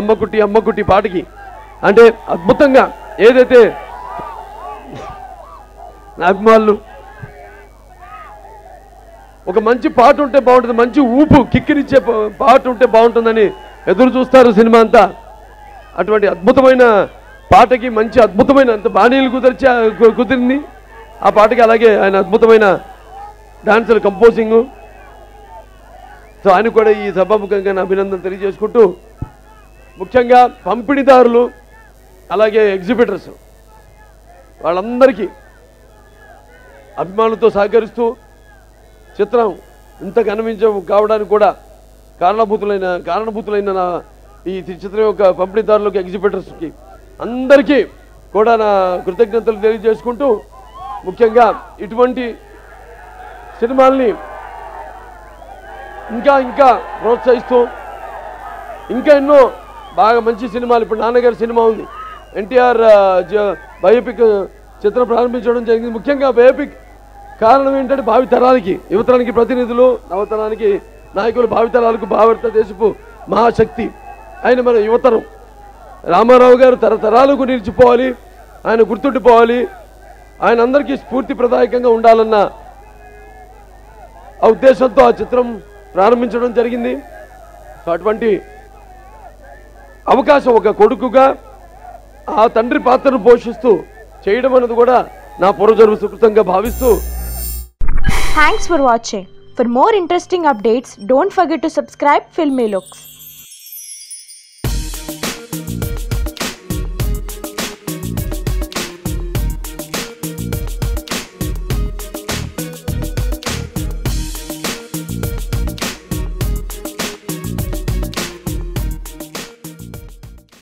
అమ్మకుట్టి అమ్మకుట్టి పాటకి అంటే అద్భుతంగా ఏదైతే నా అభిమానులు ఒక మంచి పాట ఉంటే బాగుంటుంది, మంచి ఊపు కిక్కిరిచ్చే పాట ఉంటే బాగుంటుందని ఎదురు చూస్తారు సినిమా అంతా. అటువంటి అద్భుతమైన పాటకి మంచి అద్భుతమైన అంత బాణీలు కుదిరింది ఆ పాటకి. అలాగే ఆయన అద్భుతమైన డాన్సులు కంపోజింగు. సో ఆయన కూడా ఈ సభాముఖంగా అభినందన తెలియజేసుకుంటూ, ముఖ్యంగా పంపిణీదారులు అలాగే ఎగ్జిబిటర్స్ వాళ్ళందరికీ అభిమానులతో సహకరిస్తూ చిత్రం ఇంత కనిపించ కావడానికి కూడా కారణభూతులైన ఈ చిత్రం యొక్క పంపిణీదారులకు ఎగ్జిబిటర్స్కి అందరికీ కూడా నా కృతజ్ఞతలు తెలియజేసుకుంటూ, ముఖ్యంగా ఇటువంటి సినిమాల్ని ఇంకా ప్రోత్సహిస్తూ ఇంకా ఎన్నో బాగా మంచి సినిమాలు, ఇప్పుడు నాన్నగారి సినిమా ఉంది, ఎన్టీఆర్ బయోపిక్ చిత్రం ప్రారంభించడం జరిగింది. ముఖ్యంగా బయోపిక్ కారణం ఏంటంటే భావితరానికి, యువతరానికి ప్రతినిధులు, నవతరానికి నాయకులు, భావితరాలకు భారత దేశపు మహాశక్తి ఆయన మన యువతరం. రామారావు గారు తరతరాలకు నిలిచిపోవాలి, ఆయన గుర్తుండిపోవాలి, ఆయన అందరికీ స్ఫూర్తిప్రదాయకంగా ఉండాలన్న ఆ ఉద్దేశంతో ఆ చిత్రం ప్రారంభించడం జరిగింది. అటువంటి అవకాశం ఒక కొడుకుగా ఆ తండ్రి పాత్రను పోషిస్తూ చేయడం అనేది కూడా నా పూర్వజన్మ సుకృతంగా భావిస్తూ. Thanks for watching. For more interesting updates, don't forget to subscribe Filmy Looks.